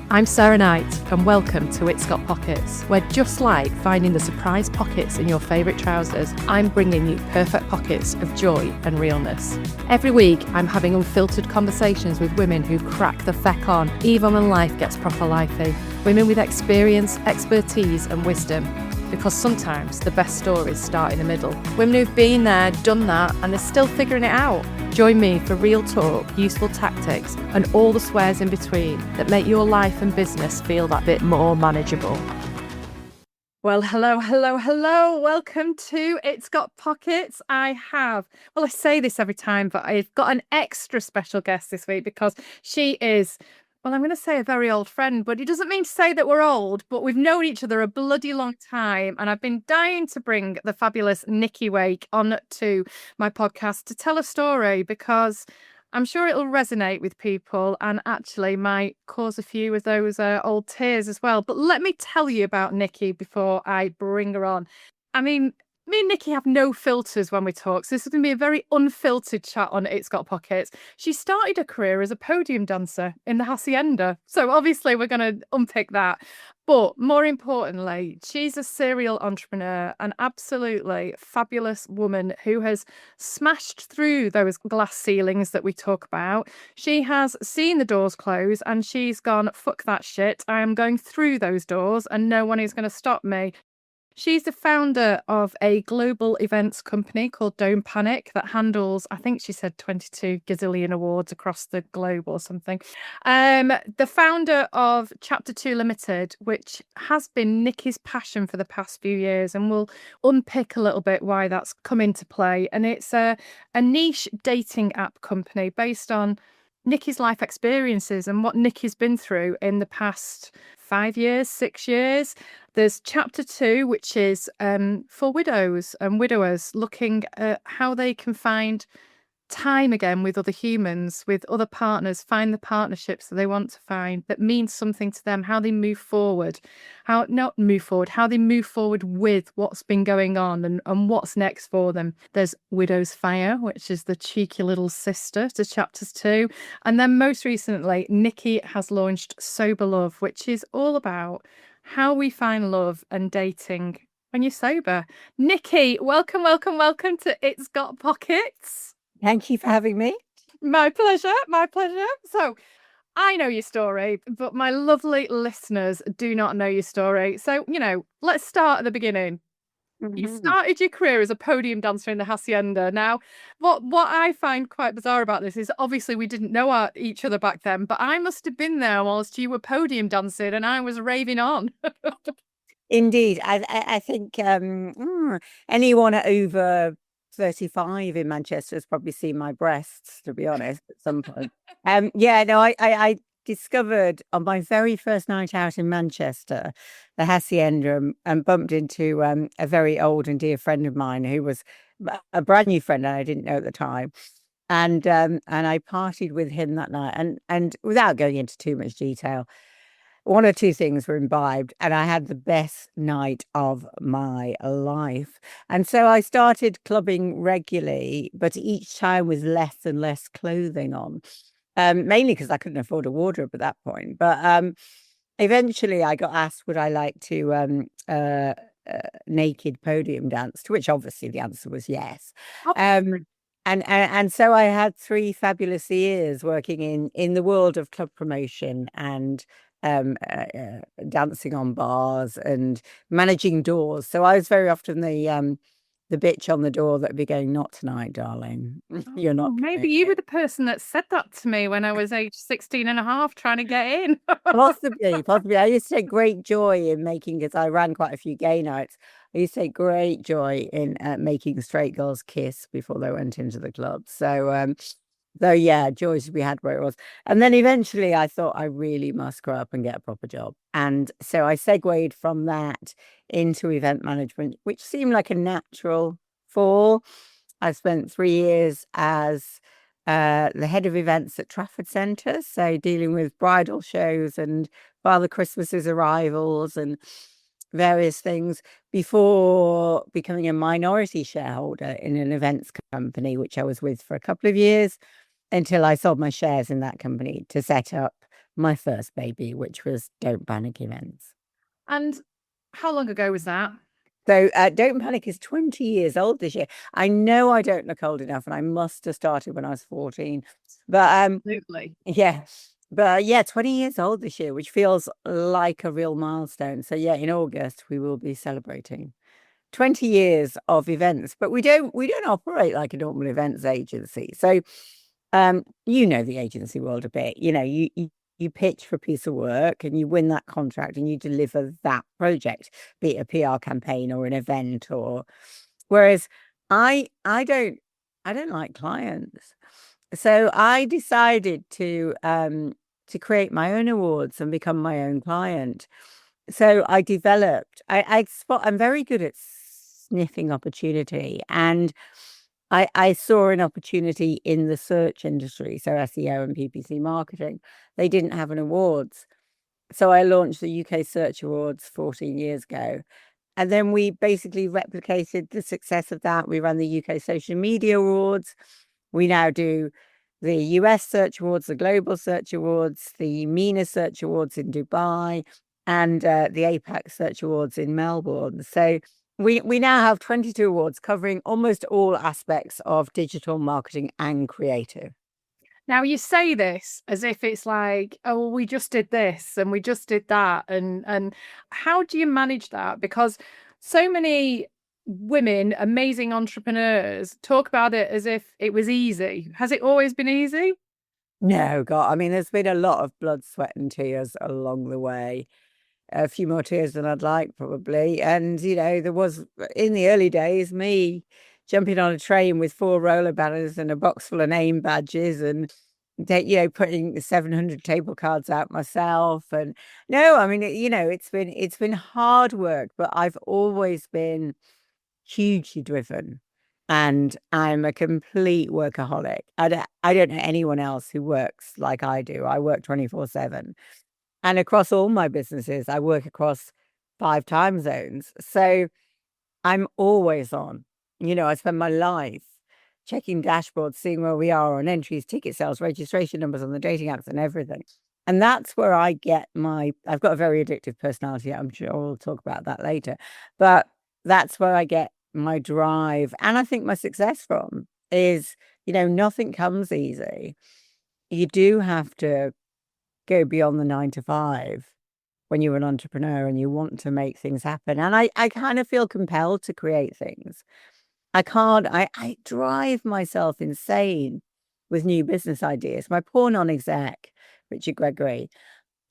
I'm Sarah Knight, and welcome to It's Got Pockets, where just like finding the surprise pockets in your favourite trousers, I'm bringing you perfect pockets of joy and realness. Every week, I'm having unfiltered conversations with women who crack the feck on, even when life gets proper lifey. Women with experience, expertise and wisdom. Because sometimes the best stories start in the middle. Women who've been there, done that, and they're still figuring it out. Join me for real talk, useful tactics, and all the swears in between that make your life and business feel that bit more manageable. Well, hello. Welcome to It's Got Pockets. I say this every time, but I've got an extra special guest this week because she is, well, I'm going to say a very old friend, but it doesn't mean to say that we're old, but we've known each other a bloody long time. And I've been dying to bring the fabulous Nicky Wake on to my podcast to tell a story because I'm sure it'll resonate with people and actually might cause a few of those old tears as well. But let me tell you about Nicky before I bring her on. I mean, me and Nicky have no filters when we talk, so this is going to be a very unfiltered chat on It's Got Pockets. She started her career as a podium dancer in the Hacienda, so obviously we're going to unpick that. But more importantly, she's a serial entrepreneur, an absolutely fabulous woman who has smashed through those glass ceilings that we talk about. She has seen the doors close and she's gone, fuck that shit. I am going through those doors and no one is going to stop me. She's the founder of a global events company called Don't Panic that handles, I think she said 22 gazillion awards across the globe or something. The founder of Chapter 2 Limited, which has been Nicky's passion for the past few years, and we'll unpick a little bit why that's come into play. And it's a niche dating app company based on Nicky's life experiences and what Nicky's been through in the past 5 years, 6 years. There's Chapter 2, which is for widows and widowers, looking at how they can find time again with other humans, with other partners, find the partnerships that they want to find that means something to them, how they move forward, how they move forward with what's been going on and what's next for them. There's Widow's Fire, which is the cheeky little sister to Chapters 2. And then most recently, Nicky has launched Sober Love, which is all about how we find love and dating when you're sober. Nicky, welcome to It's Got Pockets. Thank you for having me. My pleasure. So I know your story, but my lovely listeners do not know your story. So, let's start at the beginning. You started your career as a podium dancer in the Hacienda. Now, what I find quite bizarre about this is obviously we didn't know each other back then, but I must have been there whilst you were podium dancing and I was raving on. Indeed. I think anyone over 35 in Manchester has probably seen my breasts, to be honest, at some point. I discovered on my very first night out in Manchester, the Hacienda, and bumped into a very old and dear friend of mine who was a brand new friend and I didn't know at the time. And I partied with him that night. And without going into too much detail, one or two things were imbibed and I had the best night of my life. And so I started clubbing regularly, but each time with less and less clothing on, mainly because I couldn't afford a wardrobe at that point. But eventually I got asked, would I like to naked podium dance, to which obviously the answer was yes. And so I had 3 fabulous years working in the world of club promotion and dancing on bars and managing doors. So I was very often the bitch on the door that would be going, not tonight, darling. You're not. Maybe you were the person that said that to me when I was age 16 and a half trying to get in. Possibly. I used to take great joy in making, because I ran quite a few gay nights, I used to take great joy in making straight girls kiss before they went into the club. So yeah, joy to be had where it was. And then eventually I thought I really must grow up and get a proper job. And so I segued from that into event management, which seemed like a natural fall. I spent 3 years as the head of events at Trafford Centre, so dealing with bridal shows and Father Christmas's arrivals and various things before becoming a minority shareholder in an events company, which I was with for a couple of years until I sold my shares in that company to set up my first baby, which was Don't Panic Events. And how long ago was that? So Don't Panic is 20 years old this year. I know I don't look old enough, and I must have started when I was 14. But Absolutely. yeah. But yeah, 20 years old this year, which feels like a real milestone. So yeah, in August we will be celebrating 20 years of events, but we don't operate like a normal events agency. So you know the agency world a bit. You know, you pitch for a piece of work and you win that contract and you deliver that project, be it a PR campaign or an event, or whereas I don't like clients. So I decided to create my own awards and become my own client. So I developed, I'm very good at sniffing opportunity, and I saw an opportunity in the search industry, so SEO and PPC marketing. They didn't have an awards. So I launched the UK Search Awards 14 years ago. And then we basically replicated the success of that. We ran the UK Social Media Awards. We now do the US Search Awards, the Global Search Awards, the MENA Search Awards in Dubai, and the APAC Search Awards in Melbourne. So we now have 22 awards covering almost all aspects of digital marketing and creative. Now you say this as if it's like, oh, well, we just did this and we just did that. And how do you manage that? Because so many women, amazing entrepreneurs, talk about it as if it was easy. Has it always been easy? No, God, I mean, there's been a lot of blood, sweat, and tears along the way. A few more tears than I'd like, probably. And, you know, there was, in the early days, me jumping on a train with 4 roller banners and a box full of name badges, and, you know, putting 700 table cards out myself. And no, I mean, you know, it's been hard work, but I've always been hugely driven. And I'm a complete workaholic. I don't know anyone else who works like I do. I work 24/7. And across all my businesses, I work across 5 time zones. So I'm always on. You know, I spend my life checking dashboards, seeing where we are on entries, ticket sales, registration numbers on the dating apps and everything. And that's where I get I've got a very addictive personality. I'm sure we'll talk about that later. But that's where I get my drive. And I think my success from is, you know, nothing comes easy. You do have to go beyond the 9 to 5 when you're an entrepreneur and you want to make things happen. And I kind of feel compelled to create things. I drive myself insane with new business ideas. My poor non-exec, Richard Gregory,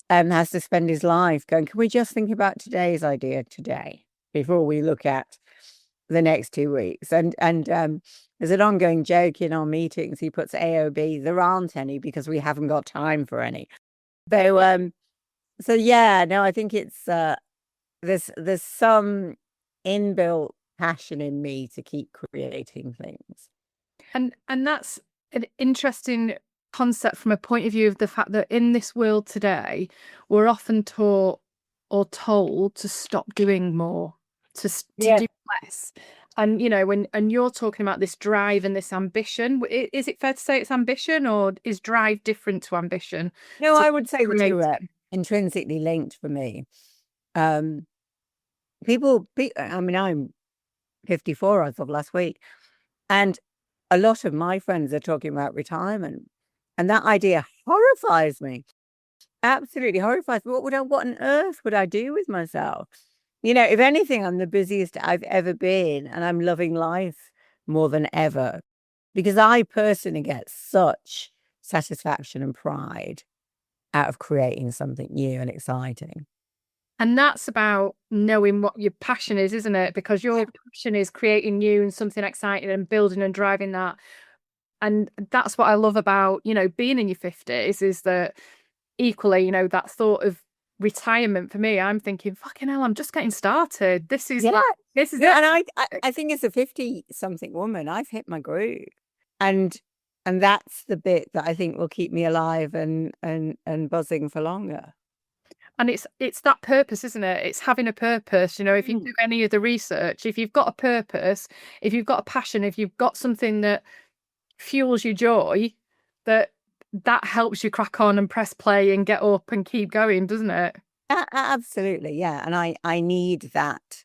has to spend his life going, can we just think about today's idea today before we look at the next 2 weeks? And there's an ongoing joke in our meetings. He puts AOB, there aren't any because we haven't got time for any. So yeah, no, I think it's there's some inbuilt passion in me to keep creating things. And that's an interesting concept from a point of view of the fact that in this world today, we're often taught or told to stop doing more, to do less. And, you know, and you're talking about this drive and this ambition. Is it fair to say it's ambition, or is drive different to ambition? No, I would say the two are intrinsically linked for me. I mean, I'm 54 as of last week, and a lot of my friends are talking about retirement, and that idea horrifies me. Absolutely horrifies me. What on earth would I do with myself? You know, if anything, I'm the busiest I've ever been, and I'm loving life more than ever because I personally get such satisfaction and pride out of creating something new and exciting. And that's about knowing what your passion is, isn't it? Because your passion is creating new and something exciting and building and driving that. And that's what I love about, you know, being in your 50s, is that equally, you know, that thought of retirement for me, I'm thinking, fucking hell, I'm just getting started. This is this is and I think as a 50-something woman, I've hit my groove. And that's the bit that I think will keep me alive and buzzing for longer. And it's that purpose, isn't it? It's having a purpose. You know, if you do any of the research, if you've got a purpose, if you've got a passion, if you've got something that fuels your joy, that that helps you crack on and press play and get up and keep going, doesn't it? Absolutely, yeah. And I need that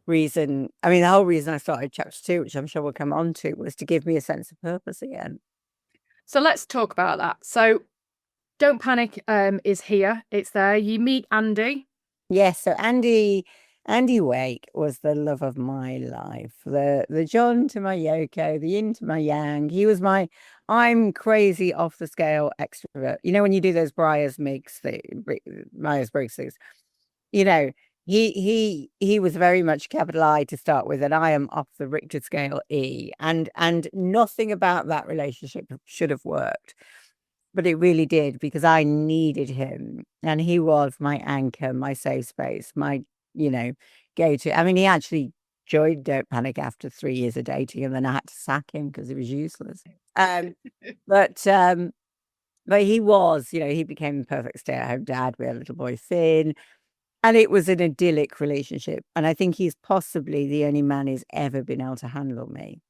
reason. I mean, the whole reason I started chapter 2, which I'm sure we'll come on to, was to give me a sense of purpose again. So let's talk about that. So Don't Panic is here. It's there. You meet Andy. Yes, so Andy Wake was the love of my life. The John to my Yoko, the yin to my yang. He was my I'm crazy off the scale extrovert. You know, when you do those Myers-Briggs things, you know, he was very much capital I to start with, and I am off the Richter scale E. And nothing about that relationship should have worked. But it really did, because I needed him, and he was my anchor, my safe space, my, go-to. I mean, he actually joined Don't Panic after 3 years of dating, and then I had to sack him because he was useless. But he was, he became the perfect stay-at-home dad. We had a little boy, Finn, and it was an idyllic relationship. And I think he's possibly the only man who's ever been able to handle me.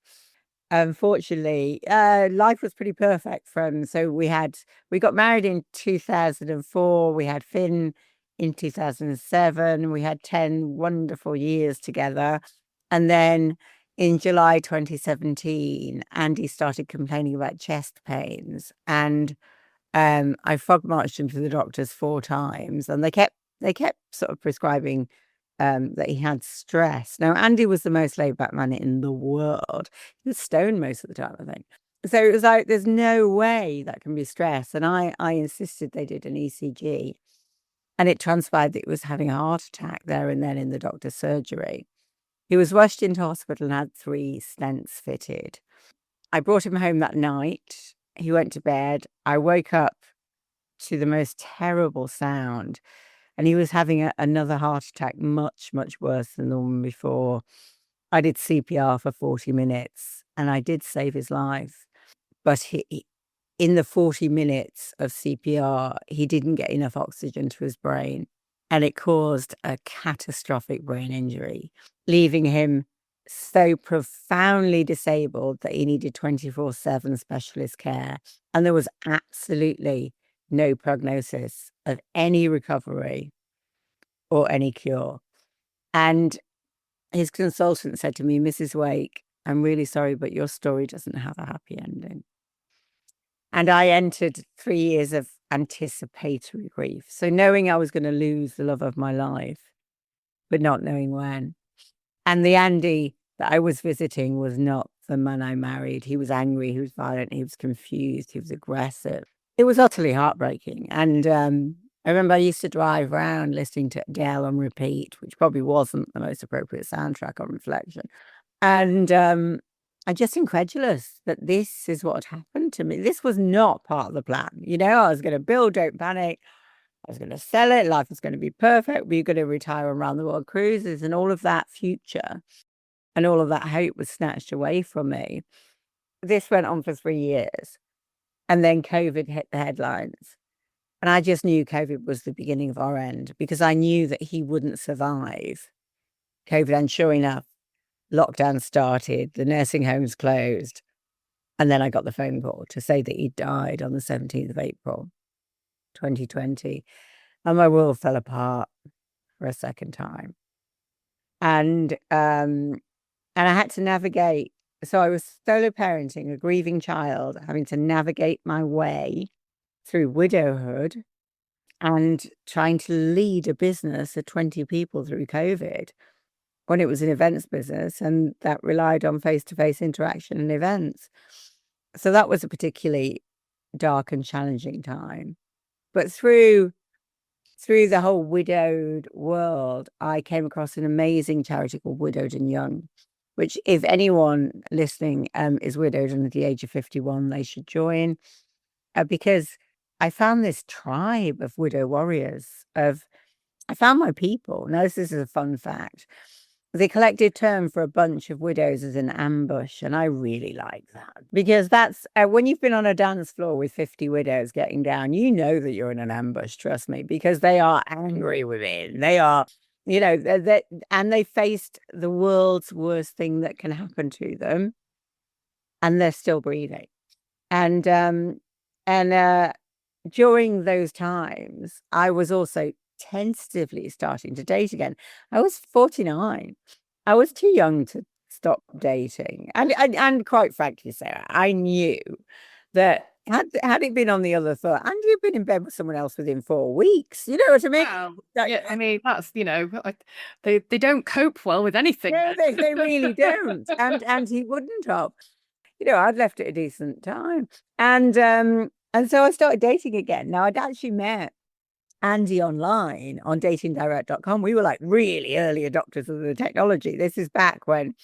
Unfortunately, life was pretty perfect so we got married in 2004. We had Finn in 2007. We had 10 wonderful years together. And then in July 2017, Andy started complaining about chest pains, and I frog marched him to the doctors 4 times, and they kept sort of prescribing that he had stress. Now, Andy was the most laid back man in the world. He was stoned most of the time, I think. So it was like, there's no way that can be stress. And I insisted they did an ECG, and it transpired that he was having a heart attack there and then in the doctor's surgery. He was rushed into hospital and had 3 stents fitted. I brought him home that night. He went to bed. I woke up to the most terrible sound, and he was having another heart attack, much, much worse than the one before. I did CPR for 40 minutes, and I did save his life. But in the 40 minutes of CPR, he didn't get enough oxygen to his brain, and it caused a catastrophic brain injury, leaving him so profoundly disabled that he needed 24/7 specialist care. And there was absolutely no prognosis of any recovery or any cure. And his consultant said to me, "Mrs. Wake, I'm really sorry, but your story doesn't have a happy ending." And I entered 3 years of anticipatory grief. So knowing I was going to lose the love of my life, but not knowing when. And the Andy that I was visiting was not the man I married. He was angry, he was violent, he was confused, he was aggressive. It was utterly heartbreaking. And I remember I used to drive around listening to Adele on repeat, which probably wasn't the most appropriate soundtrack on reflection. And I'm just incredulous that this is what had happened to me. This was not part of the plan. I was going to build Don't Panic. I was going to sell it. Life was going to be perfect. We were going to retire on round the world cruises, and all of that future and all of that hope was snatched away from me. This went on for 3 years, and then COVID hit the headlines. And I just knew COVID was the beginning of our end, because I knew that he wouldn't survive COVID. And sure enough, lockdown started, the nursing homes closed. And then I got the phone call to say that he died on the 17th of April, 2020. And my world fell apart for a second time. And I had to navigate. So I was solo parenting a grieving child, having to navigate my way through widowhood and trying to lead a business of 20 people through COVID, when it was an events business, and that relied on face-to-face interaction and events. So that was a particularly dark and challenging time. But through the whole widowed world, I came across an amazing charity called Widowed and Young, which, if anyone listening is widowed and at the age of 51, they should join, because I found this tribe of widow warriors. I found my people. Now, this is a fun fact. The collective term for a bunch of widows is an ambush, and I really like that, because that's when you've been on a dance floor with 50 widows getting down, you know that you're in an ambush, trust me, because they are angry within. They are, and they faced the world's worst thing that can happen to them, and they're still breathing. And And during those times, I was also tentatively starting to date again. I was 49. I was too young to stop dating. And quite frankly, Sarah, I knew that had it been on the other foot, and you've been in bed with someone else within 4 weeks, you know what I mean? Wow. Yeah, I mean, that's, they don't cope well with anything. No, they really don't. And he wouldn't have. I'd left at a decent time. And so I started dating again. Now, I'd actually met Andy online on datingdirect.com. We were like really early adopters of the technology. This is back when,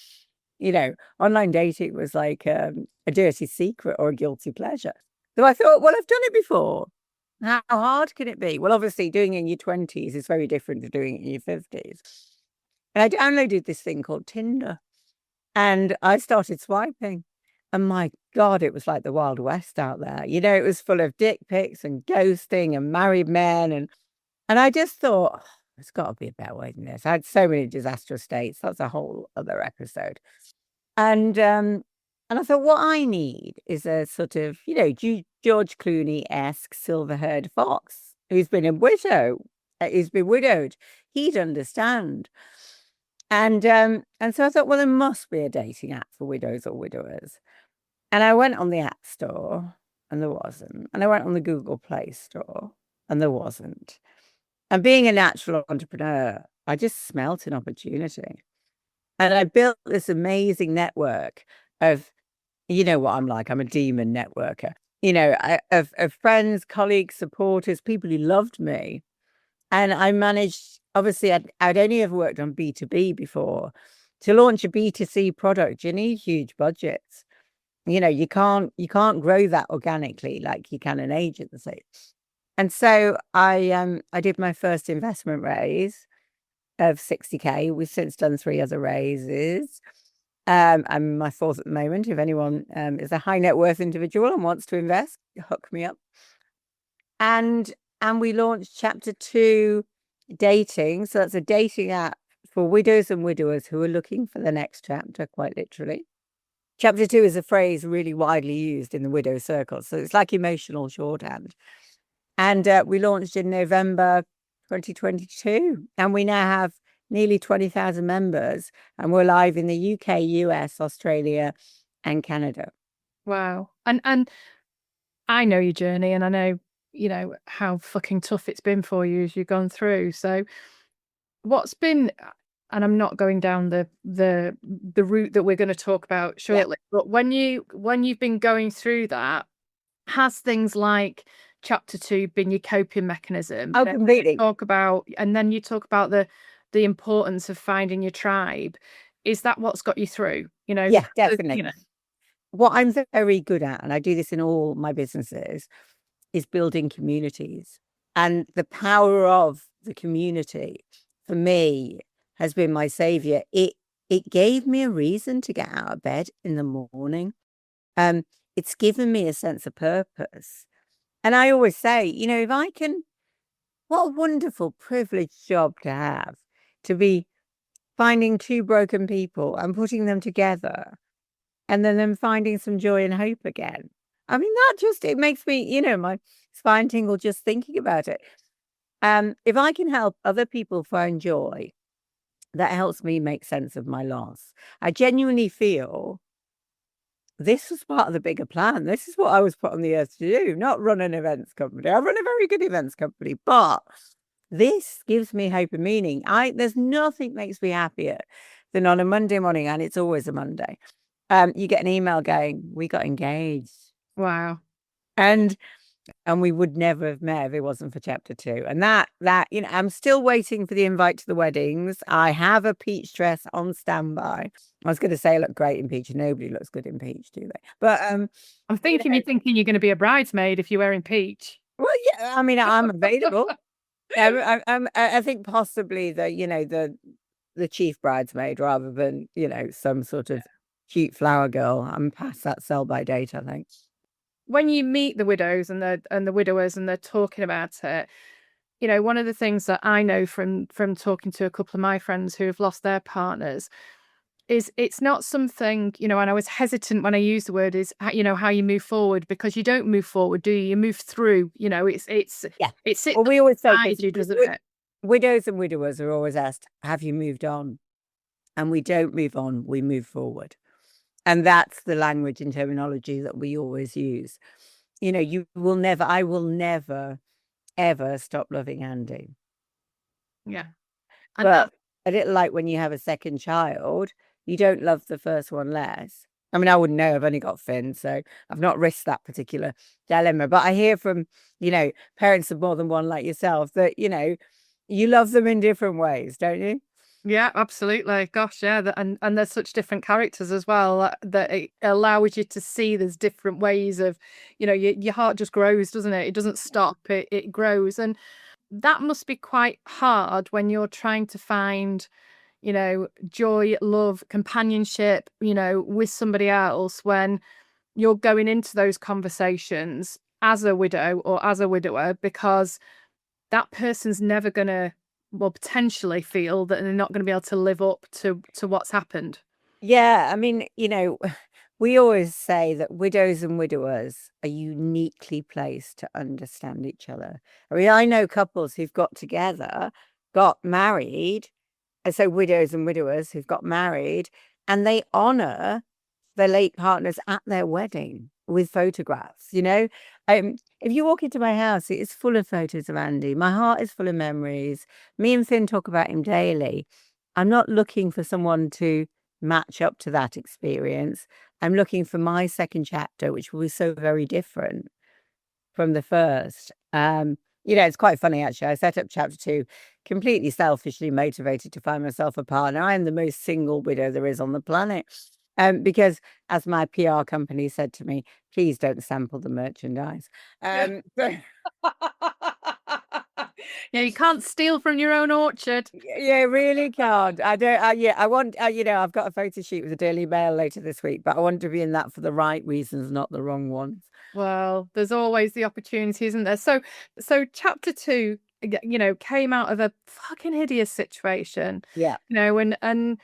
online dating was like a dirty secret or a guilty pleasure. So I thought, well, I've done it before. How hard can it be? Well, obviously, doing it in your 20s is very different to doing it in your 50s. And I downloaded this thing called Tinder, and I started swiping. And my God, it was like the Wild West out there. It was full of dick pics and ghosting and married men. And I just thought, oh, there's got to be a better way than this. I had so many disastrous dates. That's a whole other episode. And I thought, what I need is a sort of, George Clooney-esque silver-haired fox who's been widowed. He'd understand. And so I thought, well, there must be a dating app for widows or widowers. And I went on the App Store, and there wasn't. And I went on the Google Play Store, and there wasn't. And being a natural entrepreneur, I just smelt an opportunity. And I built this amazing network of, you know what I'm like, I'm a demon networker, of friends, colleagues, supporters, people who loved me. And I managed, obviously, I'd only ever worked on B2B before. To launch a B2C product, you need huge budgets. You can't grow that organically like you can an agency. And so I did my first investment raise of 60K. We've since done 3 other raises. I'm my 4th at the moment. If anyone is a high net worth individual and wants to invest, hook me up. And we launched Chapter 2 Dating. So that's a dating app for widows and widowers who are looking for the next chapter, quite literally. Chapter 2 is a phrase really widely used in the widow circle. So it's like emotional shorthand. And we launched in November 2022. And we now have nearly 20,000 members. And we're live in the UK, US, Australia, and Canada. Wow. And I know your journey, and I know, how fucking tough it's been for you as you've gone through. So what's been... And I'm not going down the route that we're going to talk about shortly. Yeah. But when you've been going through that, has things like Chapter 2 been your coping mechanism? Oh, completely. And then you talk about the importance of finding your tribe. Is that what's got you through? Yeah, definitely. What I'm very good at, and I do this in all my businesses, is building communities. And the power of the community for me has been my savior. It gave me a reason to get out of bed in the morning. It's given me a sense of purpose. And I always say, if I can, what a wonderful privileged job to have, to be finding 2 broken people and putting them together, and then them finding some joy and hope again. I mean, it makes me, my spine tingle just thinking about it. If I can help other people find joy, that helps me make sense of my loss. I genuinely feel this was part of the bigger plan. This is what I was put on the earth to do, not run an events company. I run a very good events company, but this gives me hope and meaning. There's nothing makes me happier than on a Monday morning, and it's always a Monday. You get an email going, we got engaged. Wow. And we would never have met if it wasn't for Chapter 2. And that I'm still waiting for the invite to the weddings. I have a peach dress on standby. I was going to say I look great in peach, and nobody looks good in peach, do they? But I'm thinking you're thinking you're going to be a bridesmaid if you're wearing peach. Well, yeah, I mean, I'm available. I think possibly the chief bridesmaid rather than some sort of cute flower girl. I'm past that sell by date, I think. When you meet the widows and the widowers and they're talking about it, one of the things that I know from talking to a couple of my friends who have lost their partners, it's not something, and I was hesitant when I used the word is, how you move forward, because you don't move forward, do you? You move through, Yeah. it sits Well, we always say, beside 'cause you, doesn't it? widows and widowers are always asked, have you moved on? And we don't move on, we move forward. And that's the language and terminology that we always use. I will never, ever stop loving Andy. Yeah. And But a little like when you have a second child, you don't love the first one less. I mean, I wouldn't know. I've only got Finn, so I've not risked that particular dilemma. But I hear from, parents of more than one like yourself that, you love them in different ways, don't you? yeah, absolutely. Gosh, yeah, and there's such different characters as well, that it allows you to see there's different ways of, your heart just grows, doesn't it? It doesn't stop. It grows, and that must be quite hard when you're trying to find, joy, love, companionship, with somebody else, when you're going into those conversations as a widow or as a widower, because that person's never gonna, well, potentially feel that they're not gonna be able to live up to what's happened. Yeah, I mean, we always say that widows and widowers are uniquely placed to understand each other. I mean, I know couples who've got together, got married, and so widows and widowers who've got married, and they honor their late partners at their wedding with photographs, if you walk into my house, it is full of photos of Andy. My heart is full of memories. Me and Finn talk about him daily. I'm not looking for someone to match up to that experience. I'm looking for my second chapter, which will be so very different from the first. It's quite funny actually. I set up chapter 2 completely selfishly motivated to find myself a partner. I am the most single widow there is on the planet. Because as my PR company said to me, please don't sample the merchandise. So Yeah, you can't steal from your own orchard. yeah, really can't. I don't. Yeah, I want. I've got a photo shoot with the Daily Mail later this week, but I want to be in that for the right reasons, not the wrong ones. Well, there's always the opportunity, isn't there? So chapter 2, came out of a fucking hideous situation, Yeah, and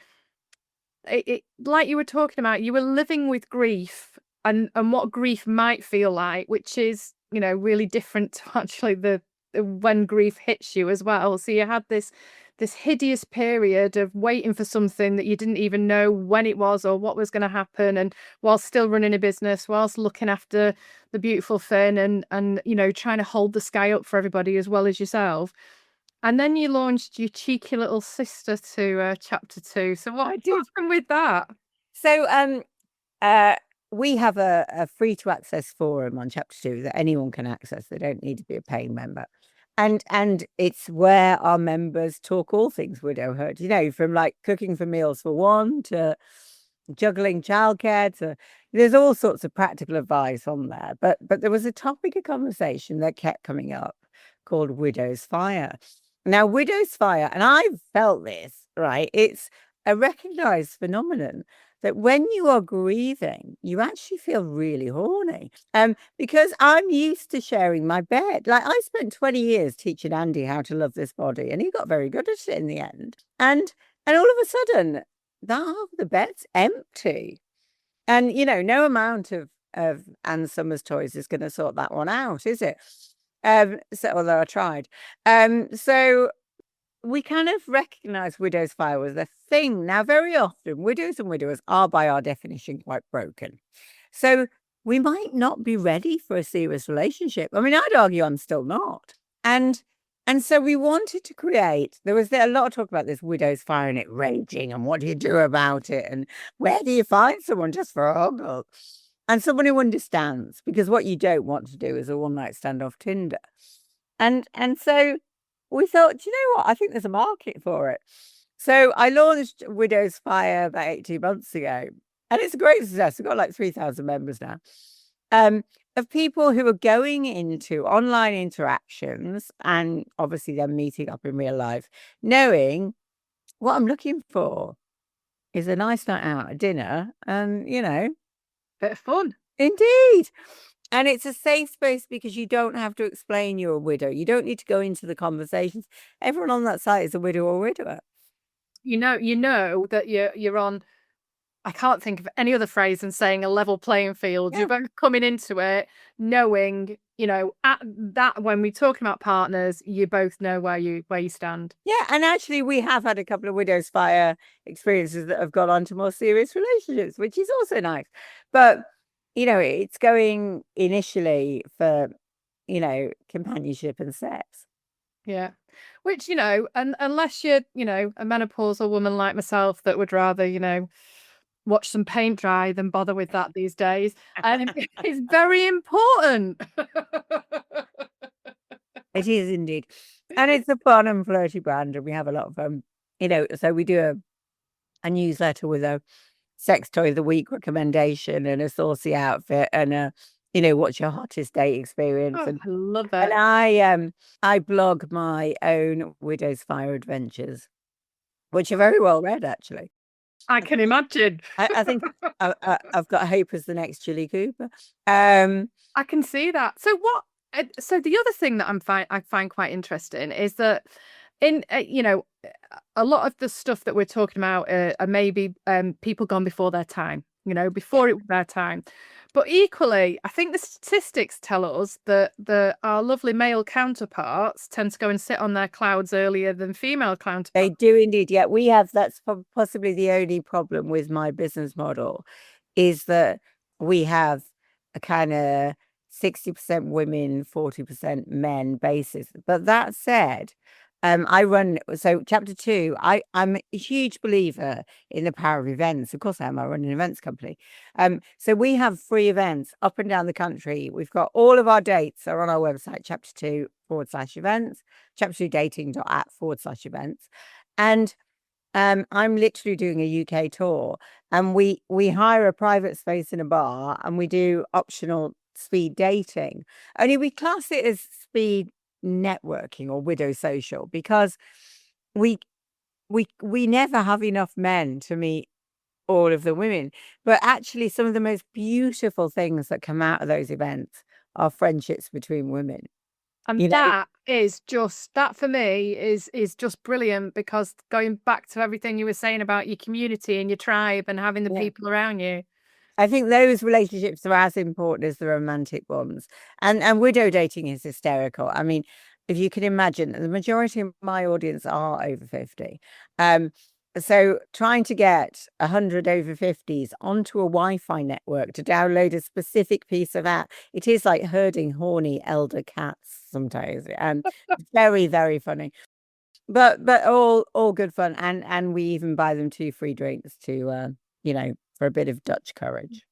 it like you were talking about, you were living with grief, and what grief might feel like, which is, really different to actually the when grief hits you as well. So you had this hideous period of waiting for something that you didn't even know when it was or what was going to happen, and whilst still running a business, whilst looking after the beautiful Finn, and trying to hold the sky up for everybody as well as yourself. And then you launched your cheeky little sister to chapter 2. So I what did. happened with that? So uh, we have a free to access forum on chapter 2 that anyone can access. They don't need to be a paying member. And it's where our members talk all things widowhood, from like cooking for meals for one to juggling childcare to there's all sorts of practical advice on there. But there was a topic of conversation that kept coming up called Widow's Fire. Now, Widow's Fire, and I've felt this, right? It's a recognized phenomenon that when you are grieving, you actually feel really horny. Because I'm used to sharing my bed. Like I spent 20 years teaching Andy how to love this body, and he got very good at it in the end. And all of a sudden, the bed's empty. And no amount of Anne Summers toys is going to sort that one out, is it? So although I tried. So we kind of recognize widow's fire as a thing. Now, very often, widows and widowers are, by our definition, quite broken. So we might not be ready for a serious relationship. I mean, I'd argue I'm still not. And so we wanted to create, there was a lot of talk about this widow's fire and it raging and what do you do about it? And where do you find someone just for a huggle? And someone who understands, because what you don't want to do is a one-night stand off Tinder. And so we thought, do you know what? I think there's a market for it. So I launched Widow's Fire about 18 months ago, and it's a great success. We've got like 3,000 members now, of people who are going into online interactions and obviously then meeting up in real life, knowing what I'm looking for is a nice night out, a dinner, and, Bit of fun. indeed. And it's a safe space because you don't have to explain you're a widow. You don't need to go into the conversations. Everyone on that site is a widow or widower. You know that you're on I can't think of any other phrase than saying a level playing field. Yeah. You're both coming into it knowing, at that when we're talking about partners, you both know where you stand. Yeah, and actually we have had a couple of widows fire experiences that have gone on to more serious relationships, which is also nice. But it's going initially for companionship and sex. Yeah. Which, and unless you're, a menopausal woman like myself that would rather, watch some paint dry than bother with that these days. And it's very important. It is indeed. And it's a fun and flirty brand, and we have a lot of so we do a newsletter with a sex toy of the week recommendation and a saucy outfit and a what's your hottest date experience. Oh, And I love and it. I blog my own widow's fire adventures, which are very well read actually. I can imagine. I think I've got hope as the next Chili Cooper. I can see that. So the other thing that I find quite interesting is that in a lot of the stuff that we're talking about are maybe people gone before their time, before it was their time. But equally, I think the statistics tell us that our lovely male counterparts tend to go and sit on their clouds earlier than female counterparts. They do indeed. Yeah, that's possibly the only problem with my business model is that we have a kind of 60% women, 40% men basis. But that said, I run, so chapter 2, I'm a huge believer in the power of events. Of course I am. I run an events company. So we have free events up and down the country. We've got all of our dates are on our website, chapter 2/events, chapter 2 dating.app/events. And I'm literally doing a UK tour, and we hire a private space in a bar and we do optional speed dating. Only we class it as speed networking or widow social because we never have enough men to meet all of the women. But actually some of the most beautiful things that come out of those events are friendships between women. And that for me is just brilliant, because going back to everything you were saying about your community and your tribe and having the people around you. I think those relationships are as important as the romantic ones. And widow dating is hysterical. I mean, if you can imagine, the majority of my audience are over 50. So trying to get 100 over 50s onto a Wi-Fi network to download a specific piece of app, it is like herding horny elder cats sometimes. And very, very funny. But all good fun. And we even buy them 2 free drinks to for a bit of Dutch courage.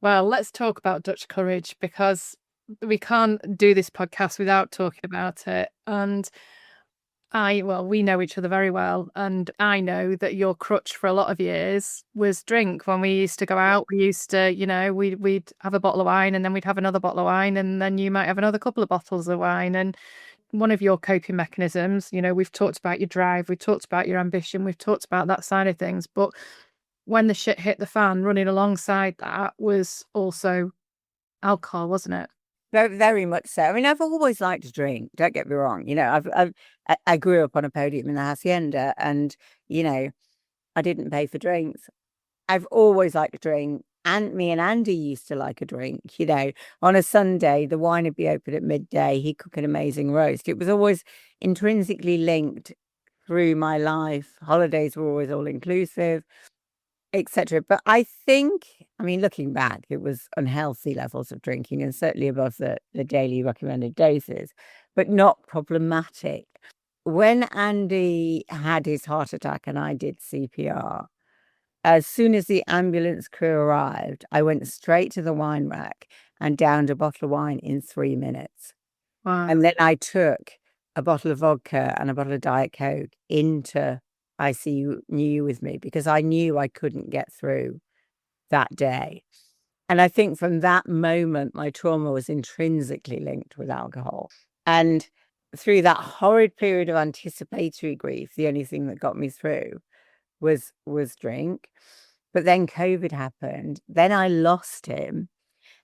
Well, let's talk about Dutch courage, because we can't do this podcast without talking about it. And we know each other very well, and I know that your crutch for a lot of years was drink. When we used to go out, we used to, we'd have a bottle of wine, and then we'd have another bottle of wine, and then you might have another couple of bottles of wine. And one of your coping mechanisms, we've talked about your drive, we've talked about your ambition, we've talked about that side of things. But when the shit hit the fan, running alongside that was also alcohol, wasn't it? Very, very much so. I mean, I've always liked to drink. Don't get me wrong. I grew up on a podium in the Hacienda, and I didn't pay for drinks. I've always liked to drink. And me and Andy used to like a drink. On a Sunday, the wine would be open at midday. He'd cook an amazing roast. It was always intrinsically linked through my life. Holidays were always all inclusive, etc. But I think, looking back, it was unhealthy levels of drinking and certainly above the daily recommended doses, but not problematic. When Andy had his heart attack and I did CPR, as soon as the ambulance crew arrived, I went straight to the wine rack and downed a bottle of wine in 3 minutes. Wow. And then I took a bottle of vodka and a bottle of Diet Coke into ICU with me because I knew I couldn't get through that day. And I think from that moment, my trauma was intrinsically linked with alcohol. And through that horrid period of anticipatory grief, the only thing that got me through was drink. But then COVID happened. Then I lost him.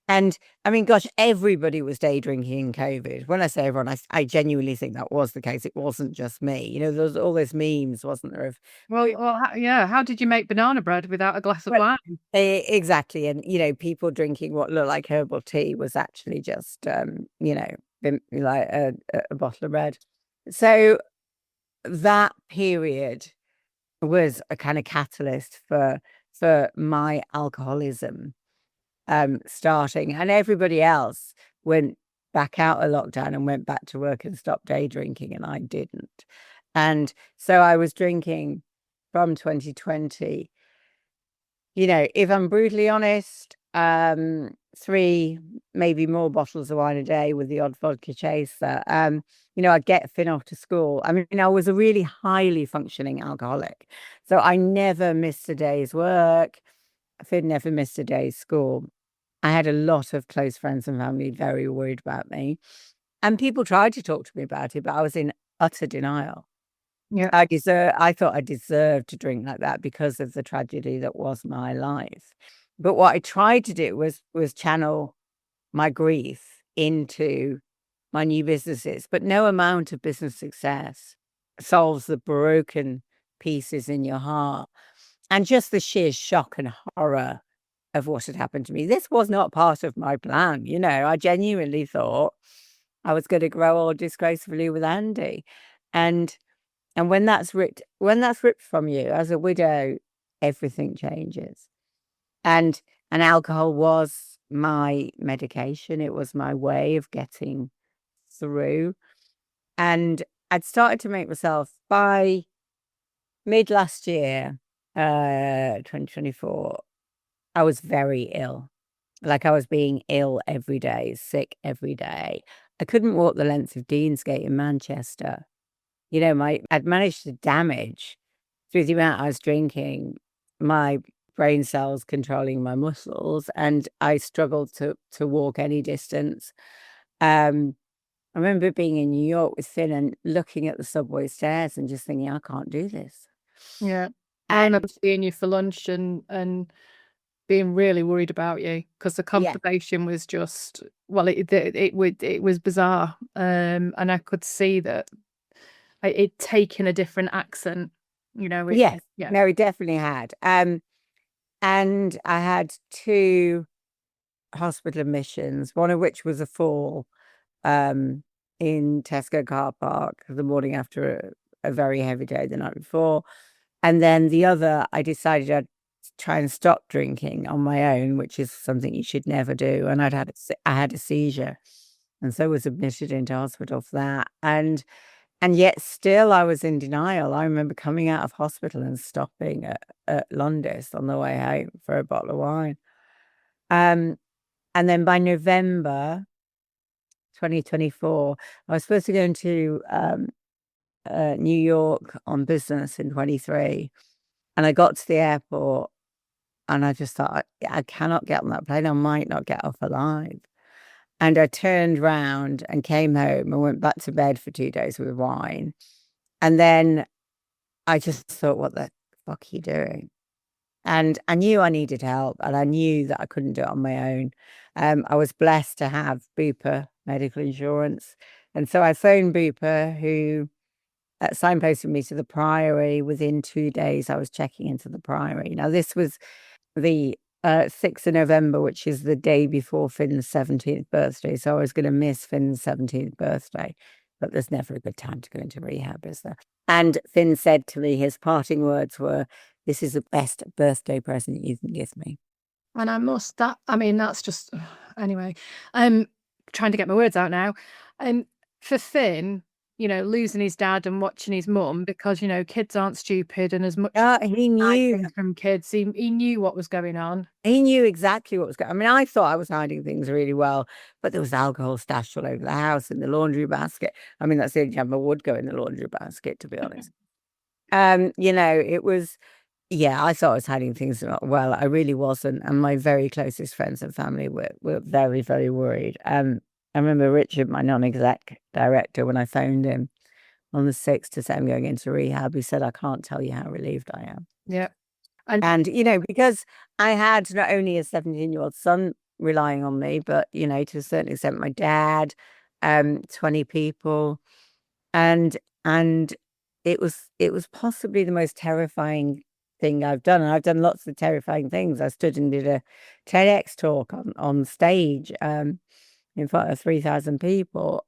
And I mean, gosh, everybody was day drinking in COVID. When I say everyone, I genuinely think that was the case. It wasn't just me. You know, there was all those memes, wasn't there? Of Yeah. How did you make banana bread without a glass of well, wine? exactly, and you know, people drinking what looked like herbal tea was actually just, you know, like a bottle of red. So that period was a kind of catalyst for my alcoholism starting, and everybody else went back out of lockdown and went back to work and stopped day drinking, and I didn't. And so I was drinking from 2020. You know, if I'm brutally honest, three, maybe more bottles of wine a day with the odd vodka chaser. You know, I'd get Finn off to school. I mean, I was a really highly functioning alcoholic. So I never missed a day's work. Finn never missed a day's school. I had a lot of close friends and family very worried about me. And people tried to talk to me about it, but I was in utter denial. Yeah. I thought I deserved to drink like that because of the tragedy that was my life. But what I tried to do was channel my grief into my new businesses. But no amount of business success solves the broken pieces in your heart. And just the sheer shock and horror of what had happened to me. This was not part of my plan. You know, I genuinely thought I was going to grow old disgracefully with Andy. And when that's ripped from you as a widow, everything changes. And alcohol was my medication. It was my way of getting through. And I'd started to make myself by mid last year, 2024, I was very ill. Like I was being ill every day, sick every day. I couldn't walk the length of Deansgate in Manchester. You know, I'd managed to damage through the amount I was drinking my brain cells controlling my muscles, and I struggled to walk any distance. I remember being in New York with Finn and looking at the subway stairs and just thinking, I can't do this. Yeah. I remember seeing you for lunch and being really worried about you because the Yeah, conversation was just, well, it was bizarre. And I could see that it taken a different accent, you know. yes, Yeah. no, it definitely had. And I had two hospital admissions, one of which was a fall in Tesco car park the morning after a very heavy day the night before. And then the other, I decided I'd try and stop drinking on my own, which is something you should never do. And I had a seizure, and so was admitted into hospital for that. And yet still I was in denial. I remember coming out of hospital and stopping at Londis on the way home for a bottle of wine. And then by November 2024, I was supposed to go into New York on business in 23. And I got to the airport and I just thought, I cannot get on that plane. I might not get off alive. And I turned round and came home and went back to bed for 2 days with wine. And then I just thought, what the fuck are you doing? And I knew I needed help, and I knew that I couldn't do it on my own. I was blessed to have Bupa medical insurance. And so I phoned Bupa, who signposted me to the Priory. Within 2 days, I was checking into the Priory. Now, this was the 6th of November, which is the day before Finn's 17th birthday. So I was going to miss Finn's 17th birthday. But there's never a good time to go into rehab, is there? And Finn said to me, his parting words were, "This is the best birthday present you can give me." And I mean, that's just, anyway, I'm trying to get my words out now. And for Finn, you know, losing his dad and watching his mum, because, you know, kids aren't stupid, and as much as He I knew. think from kids, he knew what was going on. He knew exactly what was going on. I mean, I thought I was hiding things really well, but there was alcohol stashed all over the house in the laundry basket. I mean, that's the only time I would go in the laundry basket, to be honest. You know, it was, yeah, I thought I was hiding things well. I really wasn't. And my very closest friends and family were very, very worried. I remember Richard, my non-exec director, when I phoned him on the 6th to say I'm going into rehab, he said, "I can't tell you how relieved I am." Yeah. And, you know, because I had not only a 17-year-old son relying on me, but to a certain extent, my dad, 20 people, and it was possibly the most terrifying thing I've done. And I've done lots of terrifying things. I stood and did a TEDx talk on stage, in front of 3,000 people.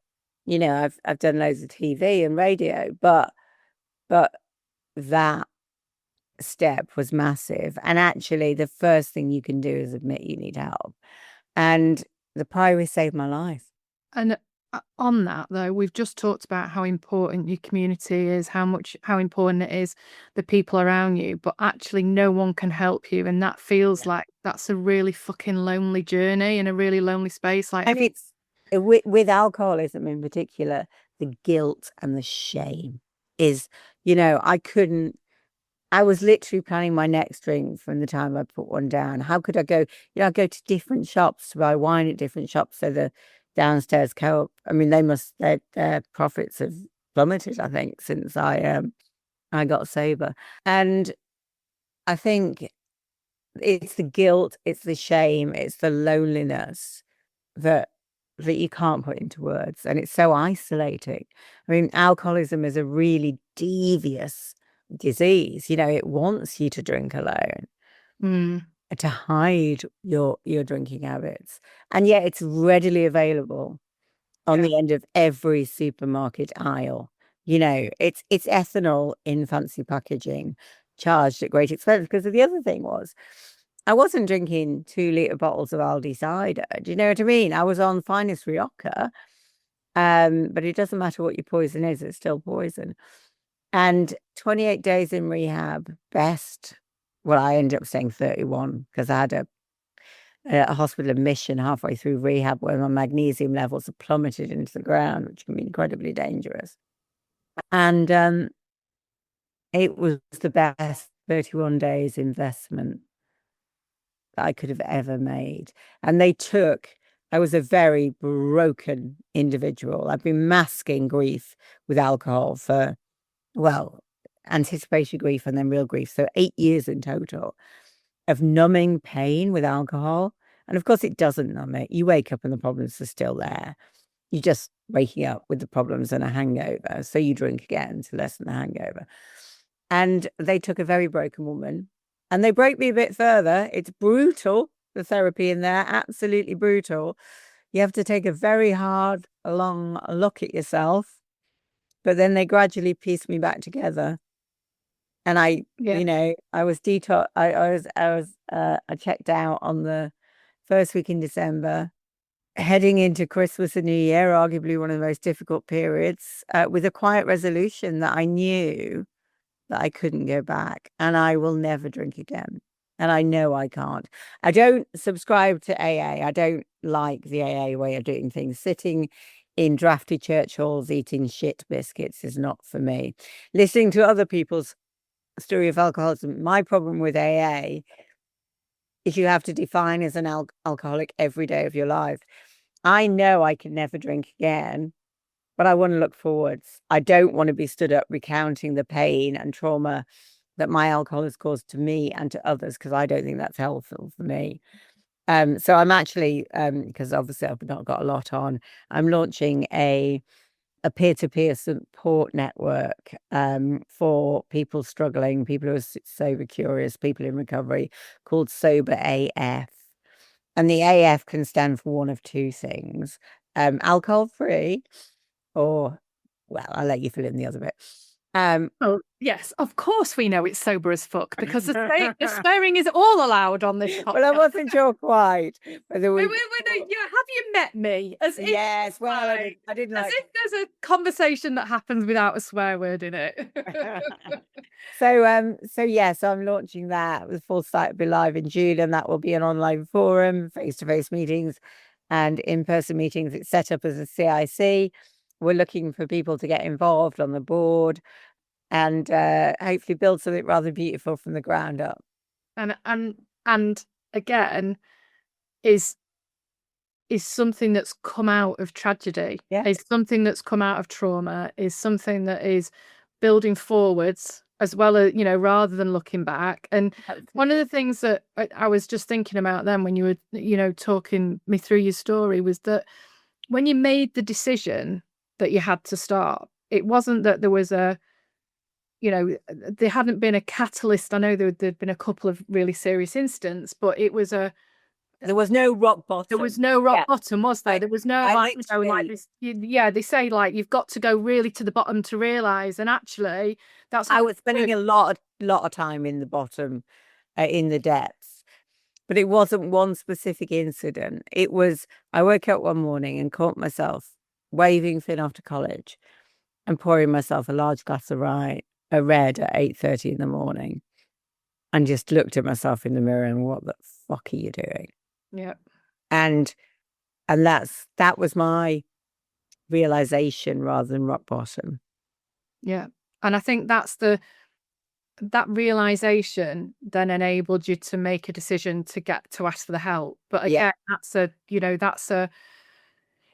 I've done loads of TV and radio, but that step was massive. And actually, the first thing you can do is admit you need help. And the priori saved my life. And on that, though, we've just talked about how important your community is, how important it is, the people around you, but actually no one can help you. And that feels like that's a really fucking lonely journey and a really lonely space. Like, and it's with alcoholism in particular, the guilt and the shame is, I was literally planning my next drink from the time I put one down. How could I go? I go to different shops to buy wine at different shops. So the downstairs co-op, I mean, their profits have plummeted, I think, since I got sober. And I think it's the guilt, it's the shame, it's the loneliness that you can't put into words. And it's so isolating. I mean, alcoholism is a really devious disease. It wants you to drink alone, to hide your drinking habits, and yet it's readily available on the end of every supermarket aisle. It's ethanol in fancy packaging, charged at great expense. Because the other thing was, I wasn't drinking 2-litre bottles of Aldi cider. Do you know what I mean? I was on Finest Rioja, but it doesn't matter what your poison is; it's still poison. And 28 days in rehab, well, I ended up staying 31 because I had a hospital admission halfway through rehab where my magnesium levels have plummeted into the ground, which can be incredibly dangerous. And it was the best 31 days investment that I could have ever made. And I was a very broken individual. I've been masking grief with alcohol for, anticipatory grief and then real grief. So 8 years in total of numbing pain with alcohol. And of course, it doesn't numb it. You wake up and the problems are still there. You're just waking up with the problems and a hangover. So you drink again to lessen the hangover. And they took a very broken woman and they broke me a bit further. It's brutal, the therapy in there, absolutely brutal. You have to take a very hard, long look at yourself. But then they gradually pieced me back together. And I was detox. I checked out on the first week in December, heading into Christmas and New Year, arguably one of the most difficult periods, with a quiet resolution that I knew that I couldn't go back and I will never drink again. And I know I can't. I don't subscribe to AA. I don't like the AA way of doing things. Sitting in drafty church halls eating shit biscuits is not for me. Listening to other people's story of alcoholism, my problem with AA is you have to define as an alcoholic every day of your life. I know I can never drink again, but I want to look forwards. I don't want to be stood up recounting the pain and trauma that my alcohol has caused to me and to others, because I don't think that's helpful for me. So I'm actually, because obviously I've not got a lot on, I'm launching a peer-to-peer support network for people struggling, people who are sober curious, people in recovery, called Sober AF. And the AF can stand for one of two things: alcohol-free, or, well, I'll let you fill in the other bit. Oh, yes, of course we know it's sober as fuck, because the swearing is all allowed on this podcast. Well, I wasn't sure quite whether wait, have you met me? Yes, well, I didn't like... As if there's a conversation that happens without a swear word in it. So I'm launching that. The full site will be live in June, and that will be an online forum, face-to-face meetings and in-person meetings. It's set up as a CIC. We're looking for people to get involved on the board and hopefully build something rather beautiful from the ground up. And again, is something that's come out of tragedy. Yeah. Is something that's come out of trauma. Is something that is building forwards as well as, rather than looking back. And one of the things that I was just thinking about then when you were, talking me through your story was that when you made the decision that you had to start, it wasn't that there was there hadn't been a catalyst. I know there'd been a couple of really serious incidents, but it was there was no rock bottom. There was no rock bottom, was there? There was no like this. They say like you've got to go really to the bottom to realize, and actually, that's. I was spending a lot of time in the bottom, in the depths, but it wasn't one specific incident. It was I woke up one morning and caught myself waving Finn off to college, and pouring myself a large glass of a red at 8:30 in the morning, and just looked at myself in the mirror and what the fuck are you doing? Yeah. And that was my realization rather than rock bottom. Yeah. And I think that realization then enabled you to make a decision to ask for the help. But again,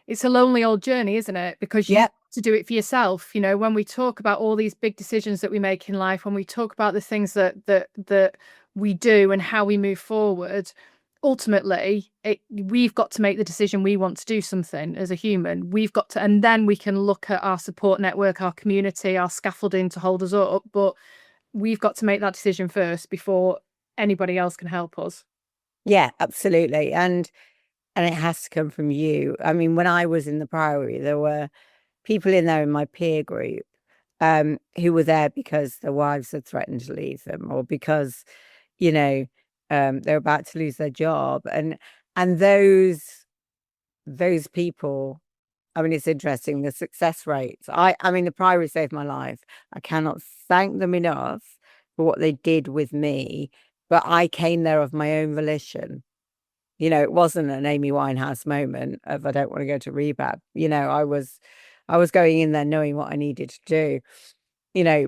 it's a lonely old journey, isn't it? Because you have to do it for yourself. When we talk about all these big decisions that we make in life, when we talk about the things that we do and how we move forward, ultimately, we've got to make the decision we want to do something as a human. We've got to, and then we can look at our support network, our community, our scaffolding to hold us up. But we've got to make that decision first before anybody else can help us. Yeah, absolutely. And it has to come from you. I mean, when I was in the Priory, there were people in there in my peer group who were there because their wives had threatened to leave them, or because, they're about to lose their job. And those people, I mean, it's interesting, the success rates. I mean, the Priory saved my life. I cannot thank them enough for what they did with me, but I came there of my own volition. It wasn't an Amy Winehouse moment of I don't want to go to rehab. I was going in there knowing what I needed to do,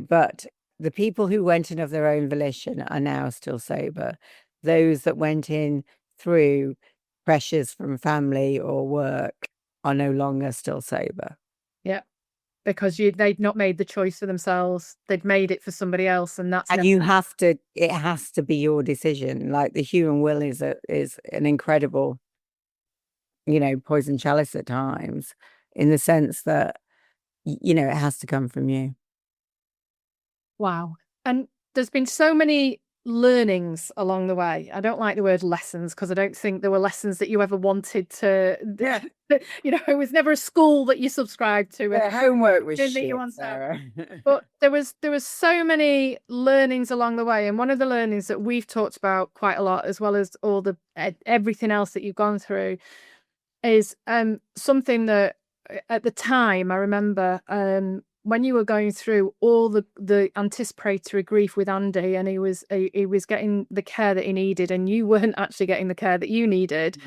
but the people who went in of their own volition are now still sober. Those that went in through pressures from family or work are no longer still sober. Yeah. Because they'd not made the choice for themselves. They'd made it for somebody else. And it has to be your decision. Like the human will is an incredible, poison chalice at times, in the sense that, it has to come from you. Wow. And there's been so many learnings along the way. I don't like the word lessons because I don't think there were lessons that you ever wanted to. Yeah. It was never a school that you subscribed to. The homework was shit, Sarah. But there was so many learnings along the way, and one of the learnings that we've talked about quite a lot, as well as all the everything else that you've gone through, is something that at the time I remember when you were going through all the anticipatory grief with Andy, and he was getting the care that he needed, and you weren't actually getting the care that you needed,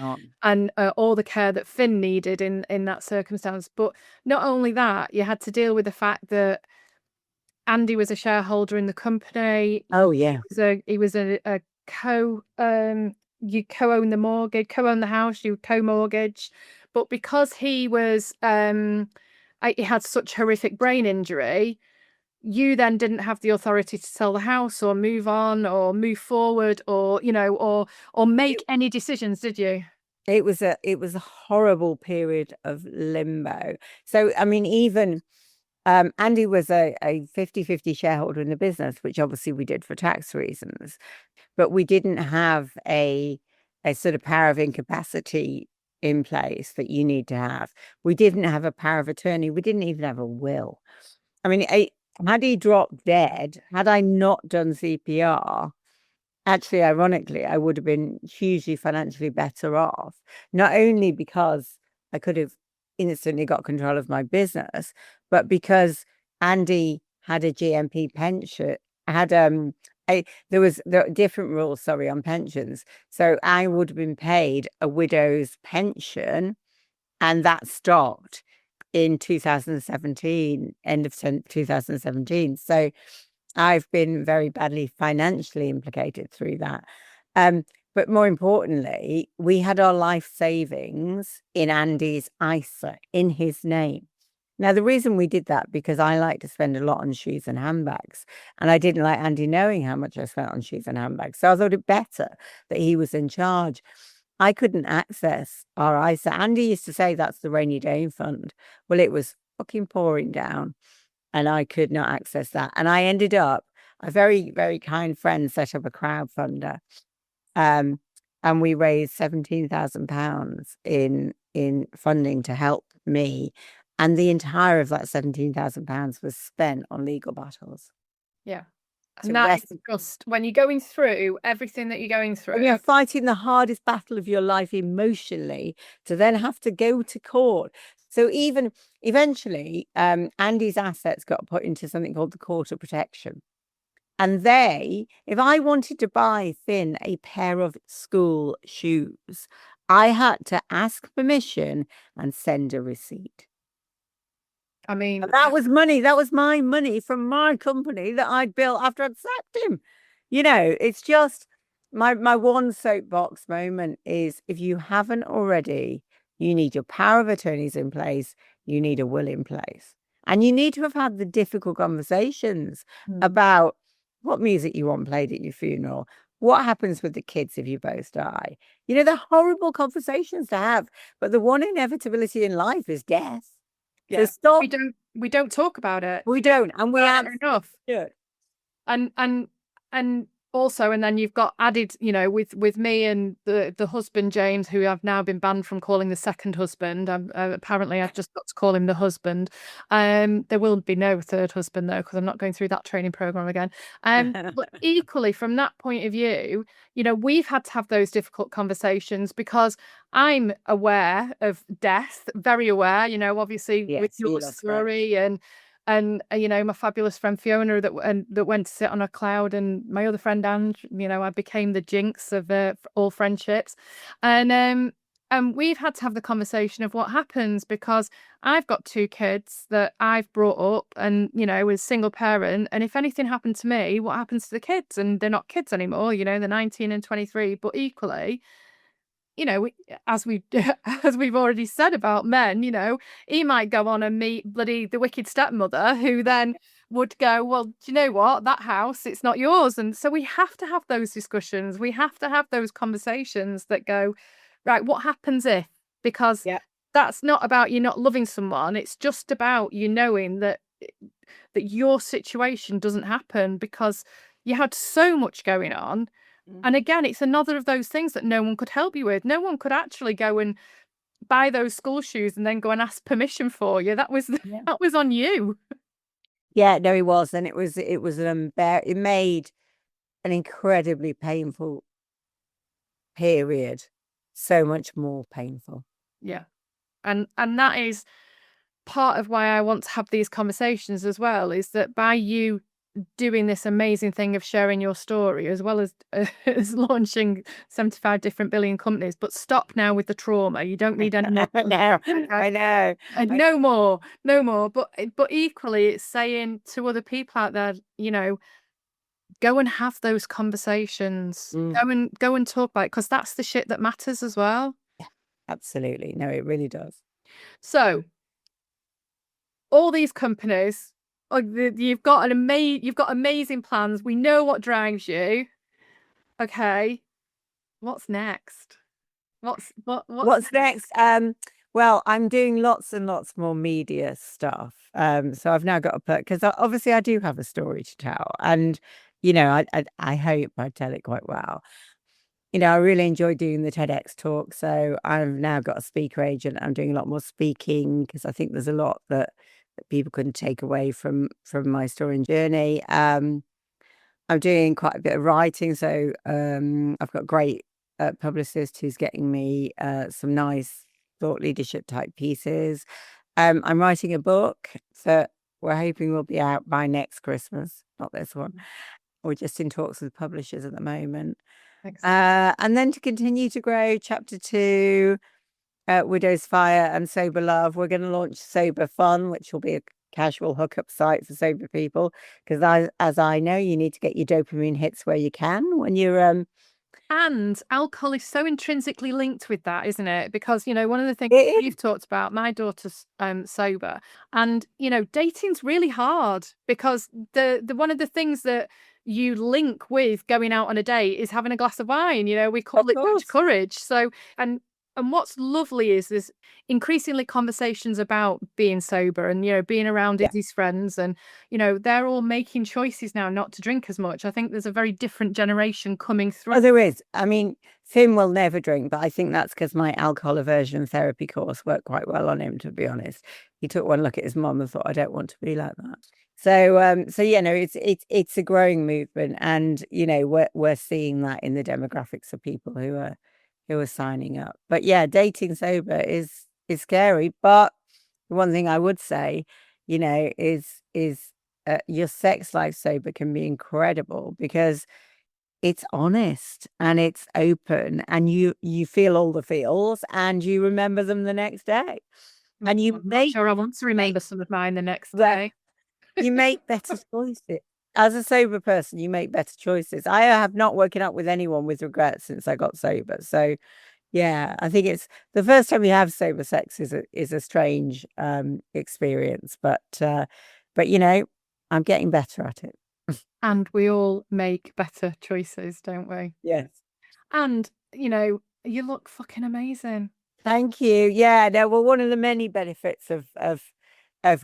and all the care that Finn needed in that circumstance. But not only that, you had to deal with the fact that Andy was a shareholder in the company. Oh yeah, he was a you co-own the mortgage, co-own the house, you co-mortgage, but because he was he had such horrific brain injury, you then didn't have the authority to sell the house or move on or move forward or or make any decisions, did you? It was a horrible period of limbo. So I mean, even Andy was a 50-50 shareholder in the business, which obviously we did for tax reasons, but we didn't have a sort of power of incapacity in place that you need to have. We didn't have a power of attorney. We didn't even have a will. I mean, had he dropped dead, had I not done CPR, actually, ironically, I would have been hugely financially better off, not only because I could have instantly got control of my business, but because Andy had a GMP pension, there were different rules, on pensions. So I would have been paid a widow's pension, and that stopped in 2017, end of 2017. So I've been very badly financially implicated through that. But more importantly, we had our life savings in Andy's ISA in his name. Now, the reason we did that, because I like to spend a lot on shoes and handbags, and I didn't like Andy knowing how much I spent on shoes and handbags. So I thought it better that he was in charge. I couldn't access our ISA. Andy used to say that's the rainy day fund. Well, it was fucking pouring down and I could not access that. And I ended up, a very, very kind friend set up a crowdfunder. And we raised £17,000 in funding to help me. And the entire of that £17,000 was spent on legal battles. Yeah. And that is just when you're going through everything that you're going through. And you're fighting the hardest battle of your life emotionally to then have to go to court. So even eventually, Andy's assets got put into something called the Court of Protection. And if I wanted to buy Finn a pair of school shoes, I had to ask permission and send a receipt. I mean, and that was money. That was my money from my company that I'd built after I'd sacked him. It's just my one soapbox moment is, if you haven't already, you need your power of attorneys in place. You need a will in place. And you need to have had the difficult conversations about what music you want played at your funeral. What happens with the kids if you both die? They're horrible conversations to have, but the one inevitability in life is death. Yeah. So stop. We don't talk about it. We don't, and we have enough. Yeah. And also, and then you've got added, with me and the husband James, who I've now been banned from calling the second husband. Apparently I've just got to call him the husband. There will be no third husband though, because I'm not going through that training program again. But equally, from that point of view, we've had to have those difficult conversations, because I'm aware of death, very aware. Obviously, yes, with your story and my fabulous friend Fiona that went to sit on a cloud, and my other friend Ange, I became the jinx of all friendships, and we've had to have the conversation of what happens, because I've got 2 kids that I've brought up, and as single parent, and if anything happened to me, what happens to the kids? And they're not kids anymore, they're 19 and 23, but equally, as we've already said about men, he might go on and meet bloody the wicked stepmother, who then would go, well, do you know what? That house, it's not yours. And so we have to have those discussions. We have to have those conversations that go, right, what happens if? Because that's not about you not loving someone. It's just about you knowing that your situation doesn't happen because you had so much going on. And again, it's another of those things that no one could help you with. No one could actually go and buy those school shoes and then go and ask permission for you. That was on you. Yeah, no, it was. And it made an incredibly painful period so much more painful. Yeah. And that is part of why I want to have these conversations as well, is that by you doing this amazing thing of sharing your story, as well as launching 75 different billion companies, but stop now with the trauma. You don't need any more. No, I know. And no more. But equally, it's saying to other people out there, go and have those conversations. Go and talk about it, because that's the shit that matters as well. Yeah, absolutely. No, it really does. So all these companies, you've got amazing plans. We know what drives you. Okay, what's next? What's next? Well, I'm doing lots and lots more media stuff. So I've now got to put, because obviously I do have a story to tell, and I hope I tell it quite well. I really enjoy doing the TEDx talk, so I've now got a speaker agent. I'm doing a lot more speaking, because I think there's a lot that people can take away from my story and journey. I'm doing quite a bit of writing, so I've got a great publicist who's getting me some nice thought leadership type pieces. I'm writing a book that we're hoping will be out by next Christmas, not this one. We're just in talks with publishers at the moment. And then to continue to grow, chapter 2, Widow's Fire and Sober Love. We're going to launch Sober Fun, which will be a casual hookup site for sober people, because as I know, you need to get your dopamine hits where you can when you're And alcohol is so intrinsically linked with that, isn't it? Because, one of the things It is. you've talked about, my daughter's sober, and, dating's really hard because the one of the things that you link with going out on a date is having a glass of wine. We call Of it course. courage. So, and what's lovely is there's increasingly conversations about being sober and, being around Izzy's friends and, they're all making choices now not to drink as much. I think there's a very different generation coming through. Oh, there is. I mean, Finn will never drink, but I think that's because my alcohol aversion therapy course worked quite well on him, to be honest. He took one look at his mum and thought, I don't want to be like that. So yeah, no, it's a growing movement, and we're seeing that in the demographics of people who are signing up. But yeah, dating sober is scary. But the one thing I would say, is your sex life sober can be incredible because it's honest and it's open, and you feel all the feels and you remember them the next day, and I'm not sure I want to remember some of mine the next day. You make better choices. As a sober person, you make better choices. I have not woken up with anyone with regret since I got sober. So yeah, I think it's the first time you have sober sex is a strange experience, but I'm getting better at it. And we all make better choices, don't we? Yes. And, you look fucking amazing. Thank you. Yeah, no, well, one of the many benefits of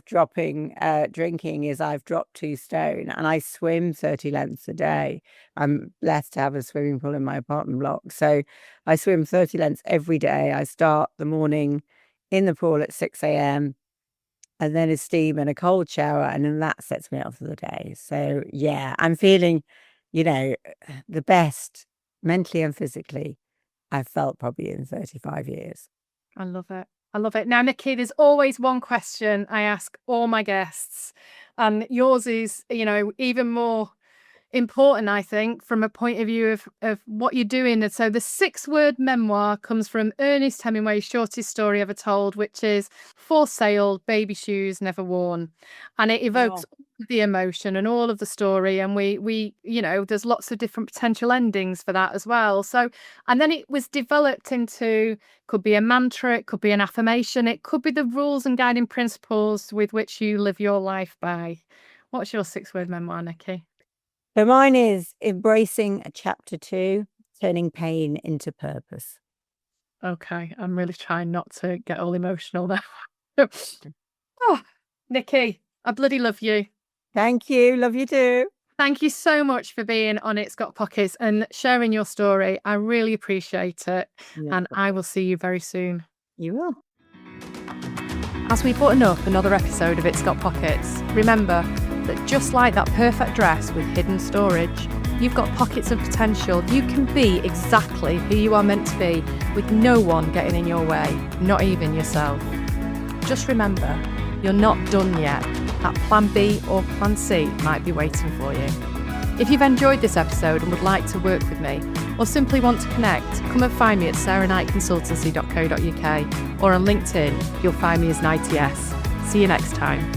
dropping drinking is I've dropped 2 stone, and I swim 30 lengths a day. I'm blessed to have a swimming pool in my apartment block, so I swim 30 lengths every day. I start the morning in the pool at 6 a.m. and then a steam and a cold shower, and then that sets me up for the day. So yeah, I'm feeling, the best mentally and physically I've felt probably in 35 years. I love it. I love it. Now, Nicky, there's always one question I ask all my guests, and yours is, even more important, I think, from a point of view of what you're doing. And so the 6-word memoir comes from Ernest Hemingway's shortest story ever told, which is For Sale, Baby Shoes Never Worn. And it evokes the emotion and all of the story. And we there's lots of different potential endings for that as well. So, and then it was developed into, could be a mantra, it could be an affirmation, it could be the rules and guiding principles with which you live your life by. What's your 6-word memoir, Nicky? So mine is embracing a chapter 2, turning pain into purpose. Okay, I'm really trying not to get all emotional now. Oh, Nicky, I bloody love you. Thank you. Love you too. Thank you so much for being on It's Got Pockets and sharing your story. I really appreciate it. And I will see you very soon. You will. As we button up another episode of It's Got Pockets, remember that just like that perfect dress with hidden storage, you've got pockets of potential. You can be exactly who you are meant to be with no one getting in your way, not even yourself. Just remember, you're not done yet. That plan B or plan C might be waiting for you. If you've enjoyed this episode and would like to work with me, or simply want to connect, come and find me at sarahknightconsultancy.co.uk, or on LinkedIn, you'll find me as Nighty S. See you next time.